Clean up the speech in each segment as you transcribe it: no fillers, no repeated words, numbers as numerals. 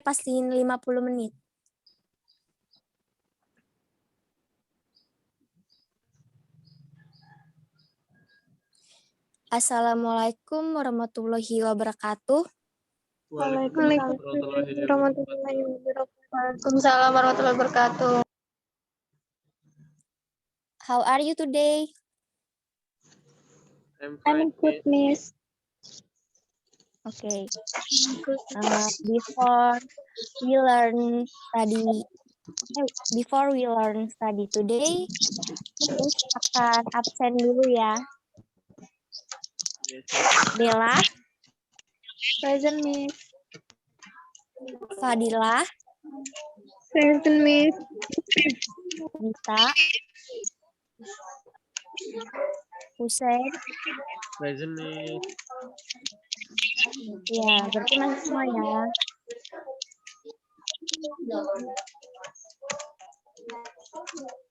pastiin 50 menit. Assalamualaikum warahmatullahi wabarakatuh. Waalaikumsalam warahmatullahi wabarakatuh. How are you today? I'm good, Miss. Okay. Before we learn study today, Miss akan absen dulu ya. Bella, Present, Miss. Fadila, Present, Miss. Gita, Hussein. Present, Miss. Ya, berarti masih semua ya.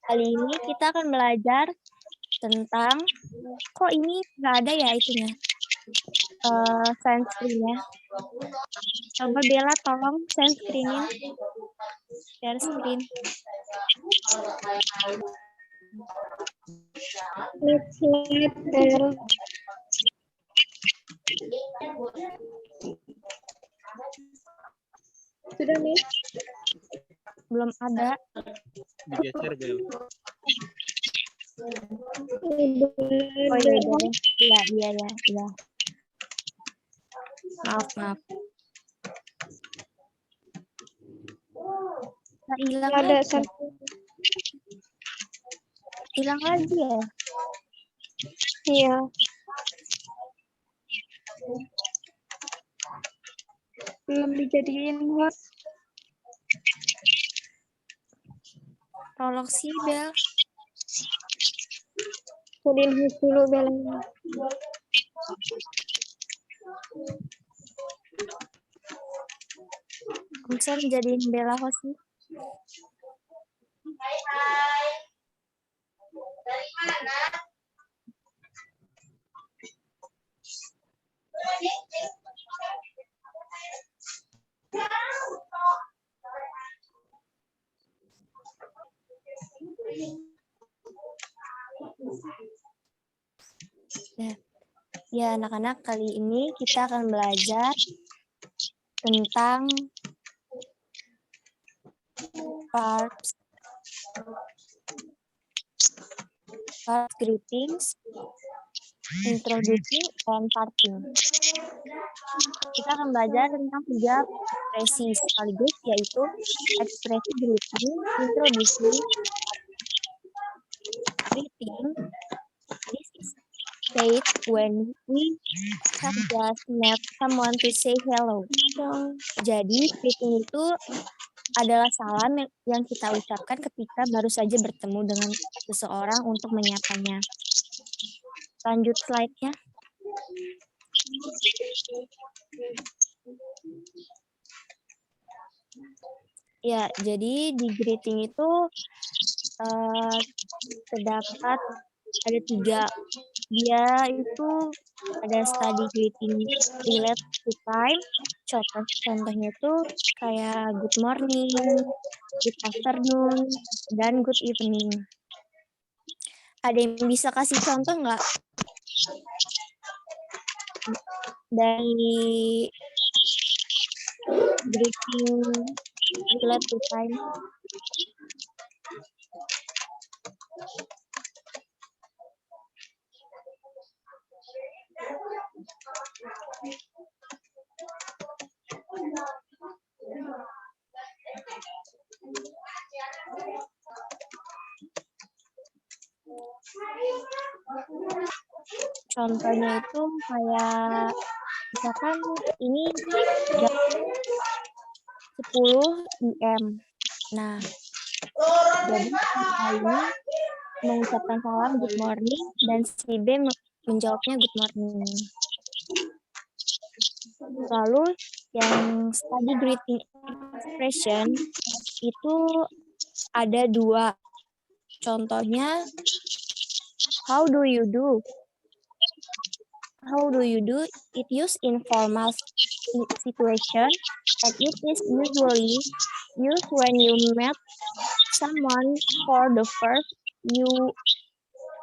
Kali ini kita akan belajar tentang, kok ini nggak ada ya itunya, sunscreen-nya. Coba Bella tolong sunscreen-in, share screen. Let's later. Sudah, Miss? Belum ada. Digeser, Bel. Oh iya, iya. Maaf. Nah, hilang lagi ya? Iya. Belum dijadiin host. Tolong sih, Bel. Jadiin host dulu, Bella. Bisa jadiin Bella host nih. Dari mana? Ya, anak-anak, kali ini kita akan belajar tentang verbs, greetings, introducing, and parting. Kita akan belajar tentang 3 ekspresi sekaligus, yaitu ekspresi greeting, introducing, greeting. This is said when we have just met someone to say hello. Jadi, greeting itu adalah salam yang kita ucapkan ketika baru saja bertemu dengan seseorang untuk menyapanya. Lanjut slide-nya. Ya, jadi di greeting itu terdapat ada 3. Dia itu ada study greeting relate to time. Contohnya itu kayak good morning, good afternoon, dan good evening. Ada yang bisa kasih contoh nggak? Dari greeting relate to time. Contohnya itu kayak misalkan ini jam 10 IM. Nah, jadi kita ini mengucapkan salam good morning dan si B menjawabnya good morning. Lalu yang study greeting expression itu ada 2. Contohnya, how do you do? How do you do? It use informal situation, and it is usually used when you meet someone for the first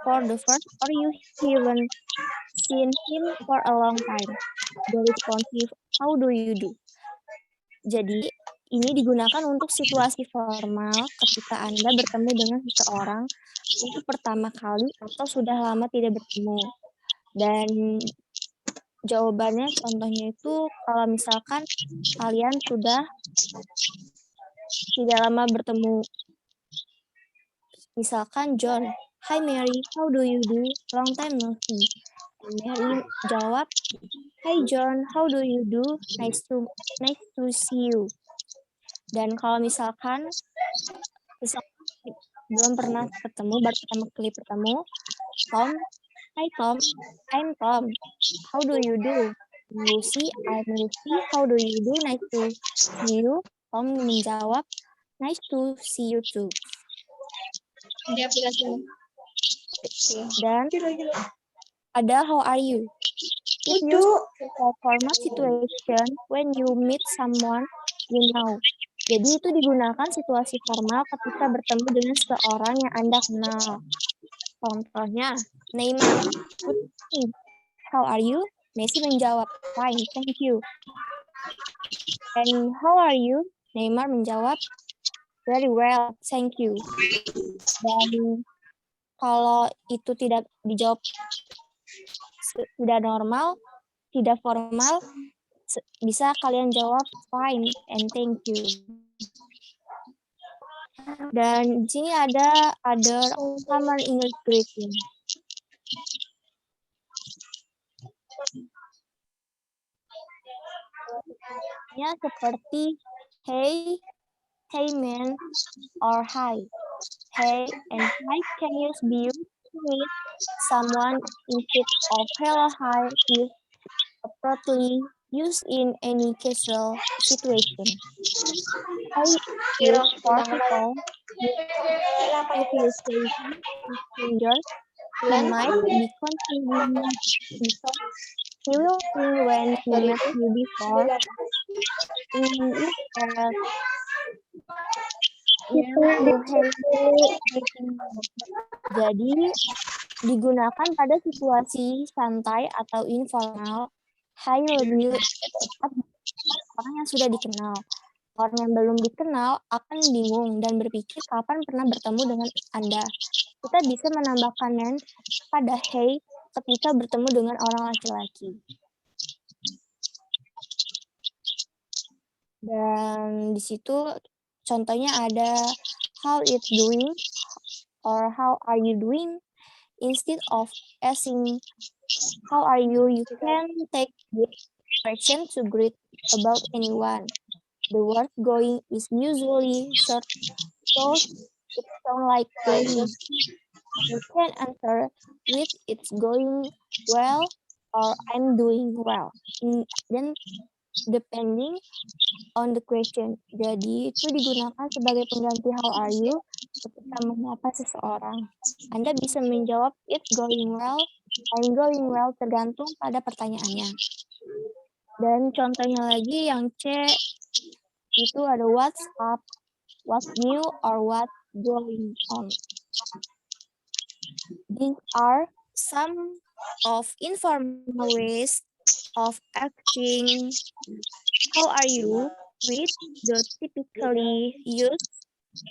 or you haven't seen him for a long time. The responsive how do you do? Jadi, ini digunakan untuk situasi formal ketika Anda bertemu dengan seseorang untuk pertama kali atau sudah lama tidak bertemu. Dan jawabannya contohnya itu kalau misalkan kalian sudah tidak lama bertemu. Misalkan John, "Hi Mary, how do you do? Long time no see." Mary jawab, "Hi John, how do you do? Nice to see you." Dan kalau misalkan belum pernah ketemu, baru pertama kali bertemu, Tom, "Hi Tom, I'm Tom. How do you do?" Lucy, "I'm Lucy. How do you do? Nice to see you." Tom menjawab, "Nice to see you too." Di aplikasi. Dan ada how are you? It used for formal situation when you meet someone you know. Jadi itu digunakan situasi formal ketika bertemu dengan seseorang yang Anda kenal. Contohnya, Neymar, "Good morning. How are you?" Messi menjawab, "Fine, thank you." And how are you? Neymar menjawab, "Very well, thank you." Dan kalau itu tidak dijawab tidak normal, tidak formal, bisa kalian jawab fine and thank you. Dan di sini ada other common English greeting. Ya, seperti hey, hey man, or hi. Hey and hi can be used to meet someone instead of hello, hi is appropriately used in any casual situation. Hi is for people if you say hi to strangers, he might be confused because he will think when he met you before. In it as jadi digunakan pada situasi santai atau informal. Hi lebih tepat orang yang sudah dikenal. Orang yang belum dikenal akan bingung dan berpikir kapan pernah bertemu dengan Anda. Kita bisa menambahkan "nen" pada hey ketika bertemu dengan orang laki-laki. Dan di situ contohnya ada how it doing or how are you doing. Instead of asking how are you, you can take the expression to greet about anyone. The word going is usually short, so it sounds like going. You can answer with "it's going well" or "I'm doing well." Then depending on the question. Jadi itu digunakan sebagai pengganti how are you ketika menyapa seseorang. Anda bisa menjawab "it's going well", "I'm going well" tergantung pada pertanyaannya. Dan contohnya lagi yang C itu ada what's up, what's new, or what's going on. These are some of informal ways of asking how are you with the typically used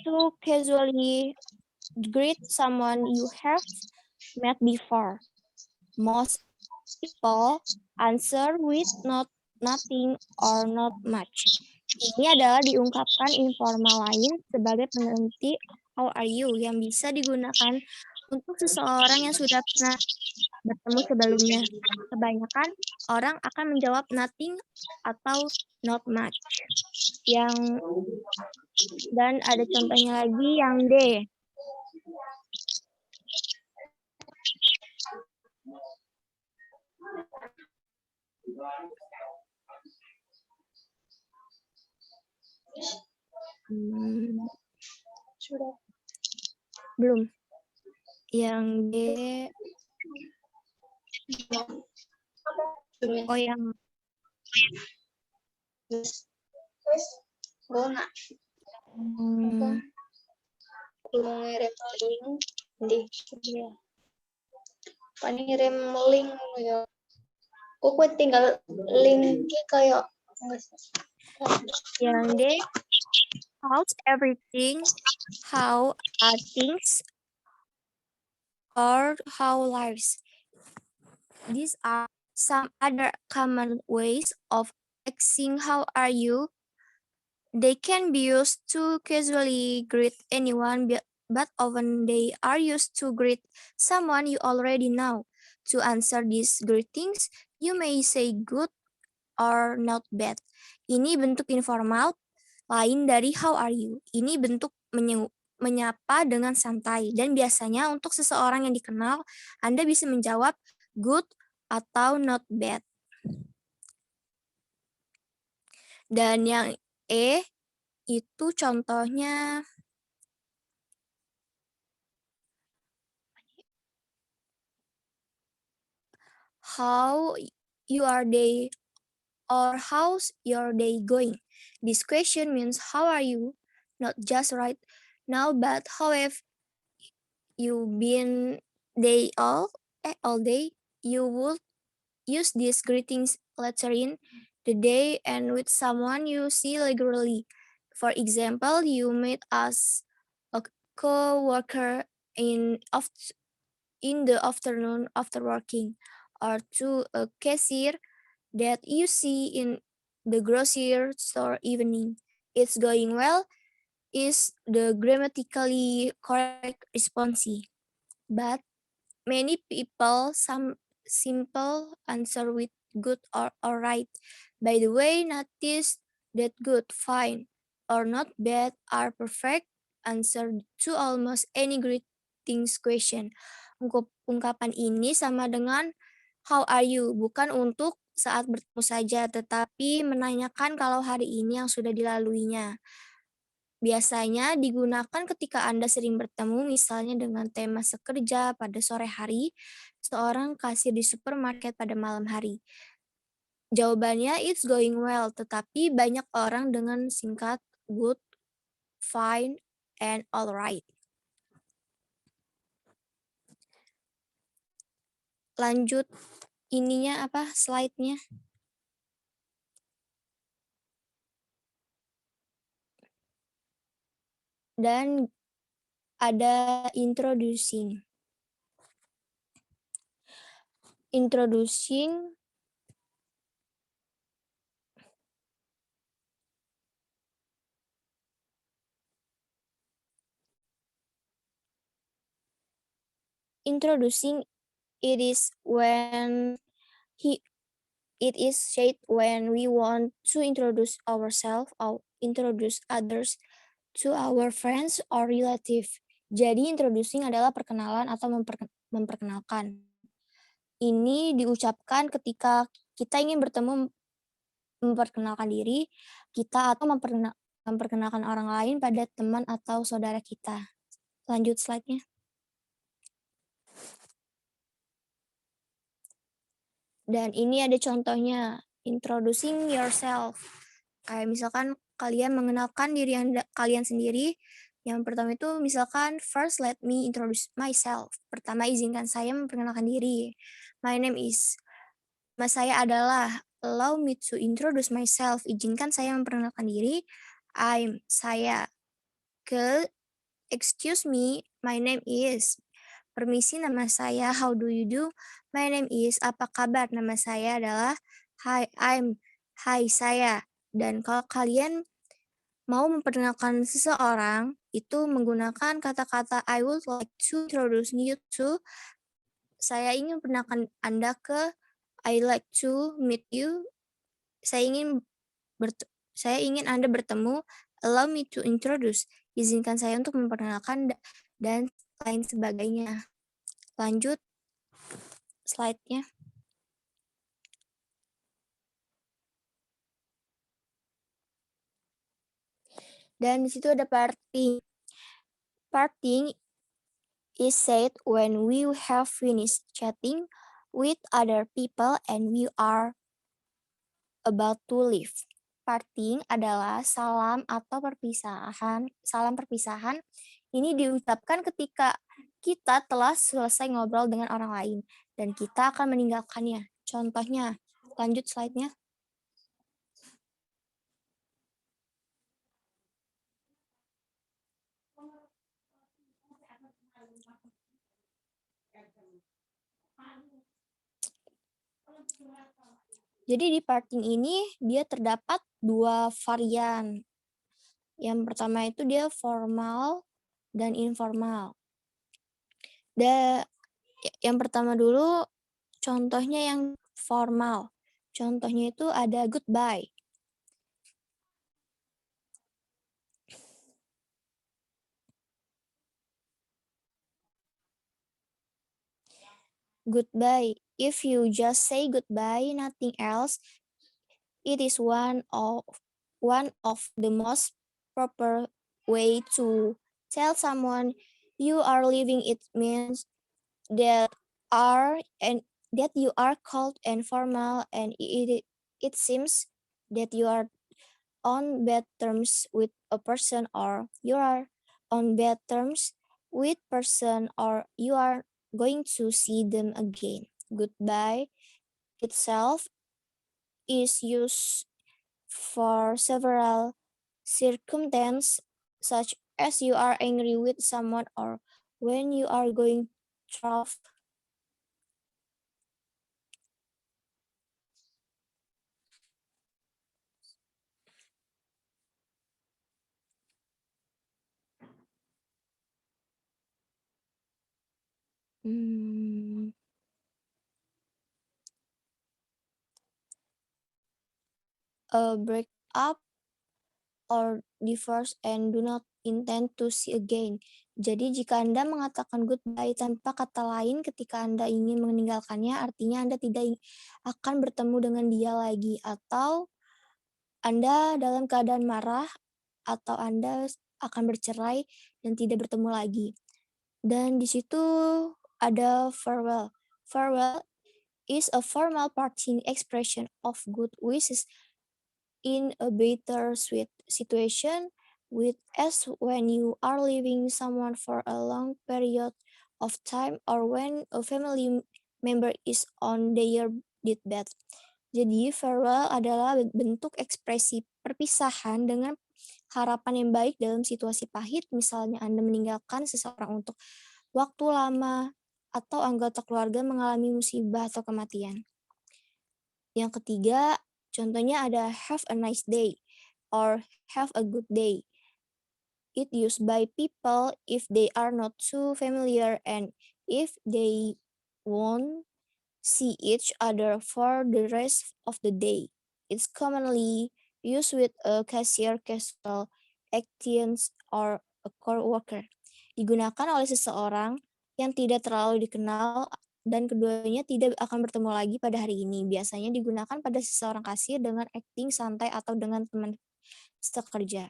to casually greet someone you have met before. Most people answer with nothing or not much. Ini adalah diungkapkan informal lain sebagai pengganti how are you yang bisa digunakan untuk seseorang yang sudah pernah bertemu sebelumnya. Kebanyakan orang akan menjawab nothing atau not much. Dan ada contohnya lagi yang D. Sudah. Belum. Yang D. Oh, yang Wes, gona. Hmm, Kulo ngirim link di iya. paling ngirim link ya. Aku tinggal linknya kayak Yang D, how's everything? How are things? Or how lives? These are some other common ways of asking how are you. They can be used to casually greet anyone, but often they are used to greet someone you already know. To answer these greetings, you may say good or not bad. Ini bentuk informal lain dari how are you. Ini bentuk menyapa dengan santai, dan biasanya untuk seseorang yang dikenal, Anda bisa menjawab good atau not bad. Dan yang E itu contohnya how you are day or how's your day going. This question means how are you, not just right now, but how have you been all day. You would use these greetings later in the day and with someone you see regularly. For example, you meet as a co-worker in the afternoon after working, or to a cashier that you see in the grocery store evening. It's going well is the grammatically correct response, but many people some simple answer with good or alright. By the way, notice that good, fine, or not bad are perfect answer to almost any greetings question. Ungkapan ini sama dengan how are you, bukan untuk saat bertemu saja, tetapi menanyakan kalau hari ini yang sudah dilaluinya. Biasanya digunakan ketika Anda sering bertemu, misalnya dengan tema sekerja pada sore hari, seorang kasir di supermarket pada malam hari. Jawabannya it's going well, tetapi banyak orang dengan singkat good, fine, and alright. Lanjut ininya apa slide-nya. Dan ada introducing. Introducing it is said when we want to introduce ourselves or introduce others to our friends or relative. Jadi introducing adalah perkenalan atau memperkenalkan. Ini diucapkan ketika kita ingin bertemu, memperkenalkan diri kita atau memperkenalkan orang lain pada teman atau saudara kita. Lanjut slide-nya. Dan ini ada contohnya, introducing yourself. Kayak misalkan kalian mengenalkan diri kalian sendiri. Yang pertama itu misalkan, first let me introduce myself. Pertama, izinkan saya memperkenalkan diri. My name is, nama saya adalah, allow me to introduce myself. Izinkan saya memperkenalkan diri. I'm, saya. Excuse me, my name is. Permisi, nama saya. How do you do? My name is. Apa kabar? Nama saya adalah. Hi, I'm. Hai, saya. Dan kalau kalian mau memperkenalkan seseorang, itu menggunakan kata-kata I would like to introduce you to. Saya ingin memperkenalkan Anda ke. I like to meet you. Saya ingin Anda bertemu. Allow me to introduce. Izinkan saya untuk memperkenalkan dan lain sebagainya. Lanjut slide-nya. Dan di situ ada parting. Parting is said when we have finished chatting with other people and we are about to leave. parting adalah salam atau perpisahan. Salam perpisahan ini diucapkan ketika kita telah selesai ngobrol dengan orang lain dan kita akan meninggalkannya. Contohnya, lanjut slide-nya. Jadi di parting ini dia terdapat dua varian. Yang pertama itu dia formal dan informal. Yang pertama dulu contohnya yang formal. Contohnya itu ada goodbye. Goodbye. If you just say goodbye, nothing else, it is one of the most proper way to tell someone you are leaving. It means that you are cold and formal, and it seems that you are on bad terms with a person, or you are on bad terms with person, or you are going to see them again. Goodbye itself is used for several circumstances, such as you are angry with someone or when you are going through. Break up or divorce and do not intend to see again. Jadi jika Anda mengatakan goodbye tanpa kata lain ketika Anda ingin meninggalkannya, artinya Anda tidak akan bertemu dengan dia lagi, atau Anda dalam keadaan marah, atau Anda akan bercerai dan tidak bertemu lagi. Dan di situ ada farewell. Farewell is a formal parting expression of good wishes in a bittersweet situation, with as when you are leaving someone for a long period of time or when a family member is on their deathbed. Jadi farewell adalah bentuk ekspresi perpisahan dengan harapan yang baik dalam situasi pahit, misalnya Anda meninggalkan seseorang untuk waktu lama atau anggota keluarga mengalami musibah atau kematian. Yang ketiga, contohnya ada have a nice day or have a good day. It used by people if they are not too familiar and if they won't see each other for the rest of the day. It's commonly used with a cashier, casual acquaintance, or a coworker. Digunakan oleh seseorang yang tidak terlalu dikenal dan keduanya tidak akan bertemu lagi pada hari ini. Biasanya digunakan pada seseorang kasir dengan acting santai atau dengan teman sekerja.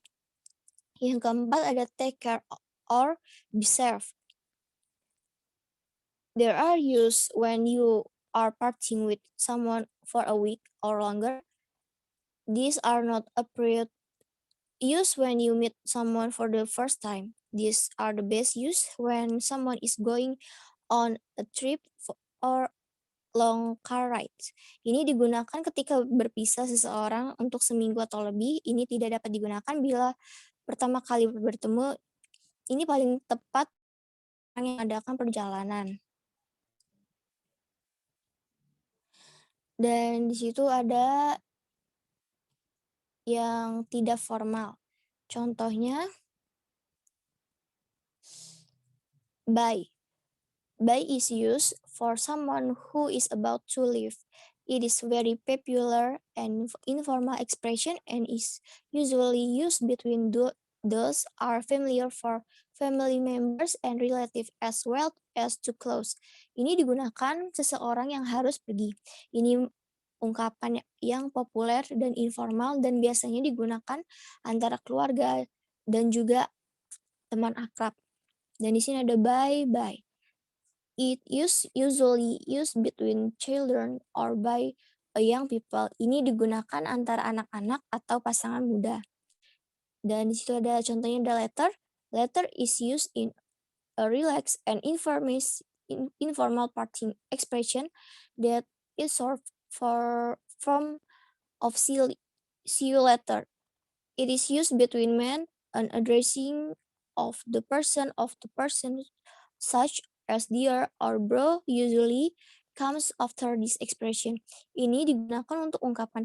Yang keempat ada take care or be served. There are used when you are parting with someone for a week or longer. These are not appropriate use when you meet someone for the first time. These are the best use when someone is going on a trip or long car ride. Ini digunakan ketika berpisah seseorang untuk seminggu atau lebih. Ini tidak dapat digunakan bila pertama kali bertemu. Ini paling tepat yang mengadakan perjalanan. Dan di situ ada yang tidak formal. Contohnya bye. Bye is used for someone who is about to leave. It is very popular and informal expression and is usually used between those are familiar for family members and relatives as well as to close. Ini digunakan seseorang yang harus pergi. Ini ungkapan yang populer dan informal dan biasanya digunakan antara keluarga dan juga teman akrab. Dan di sini ada bye-bye. It is usually used between children or by young people. Ini digunakan antara anak-anak atau pasangan muda. Dan di situ ada contohnya the letter. Letter is used in a relaxed and informal parting expression that is short form of see you later. It is used between men and addressing of the person, such as dear or bro usually comes after this expression. Ini digunakan untuk ungkapan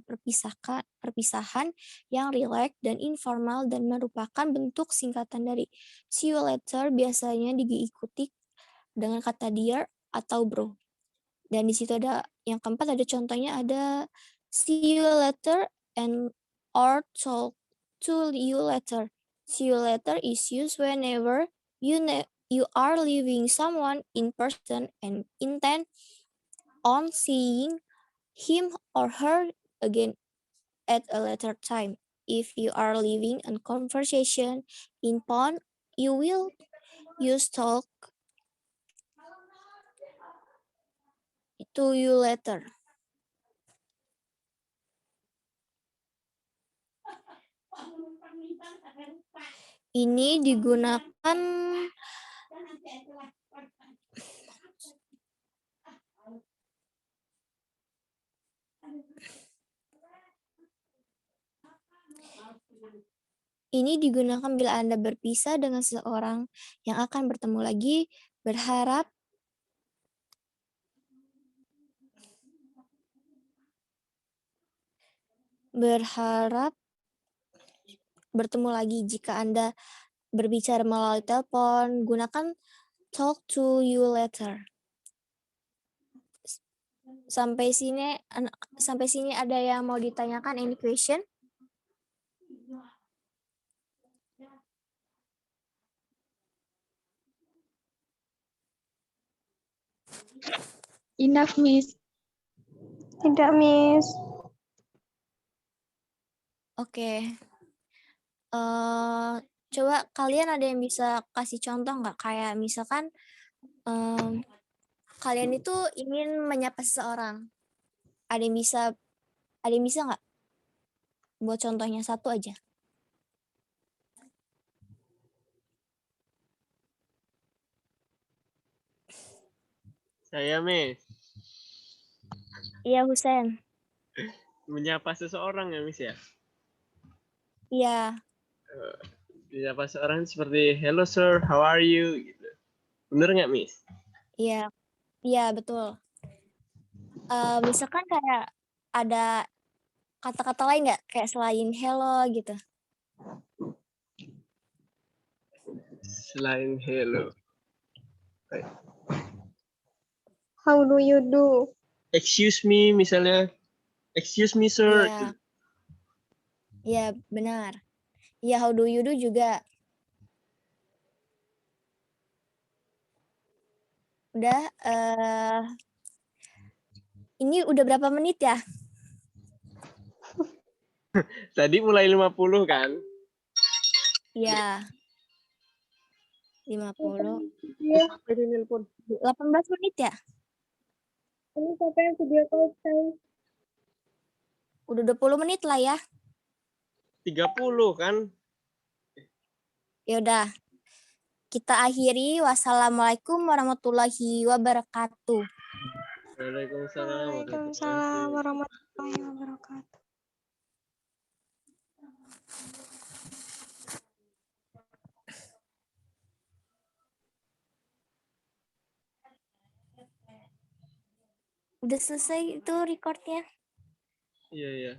perpisahan yang rileks dan informal dan merupakan bentuk singkatan dari see you later, biasanya diikuti dengan kata dear atau bro. Dan di situ ada yang keempat, ada contohnya, ada see you later and or talk to you later. See you later is used whenever you are leaving someone in person and intend on seeing him or her again at a later time. If you are leaving a conversation in phone, you will use talk to you later. Ini digunakan bila Anda berpisah dengan seseorang yang akan bertemu lagi, berharap bertemu lagi. Jika Anda berbicara melalui telepon, gunakan talk to you later. Sampai sini ada yang mau ditanyakan? Any question? Enough, Miss. Tidak, Miss. Oke. Coba kalian ada yang bisa kasih contoh nggak? Kayak misalkan kalian itu ingin menyapa seseorang. Ada yang bisa nggak? Buat contohnya satu aja. Saya, Miss. Iya, Husen. Menyapa seseorang ya, Miss ya? Iya. Menyapa seseorang seperti, hello sir, how are you? Gitu. Bener nggak, Miss? Iya. Iya, betul. Misalkan kayak ada kata-kata lain nggak? Kayak selain hello gitu. Selain hello. How do you do? Excuse me, misalnya. Excuse me, sir. Iya. Iya, benar. Iya, how do you do juga. Udah, ini udah berapa menit ya? Tadi mulai 50 kan? Iya. 50. Iya. 18 menit ya? Ini siapa yang video call saya? Udah 20 menit lah ya. 30 kan? Ya udah. Kita akhiri. Wassalamualaikum warahmatullahi wabarakatuh. Waalaikumsalam warahmatullahi wabarakatuh. Udah selesai itu recordnya. Iya, iya.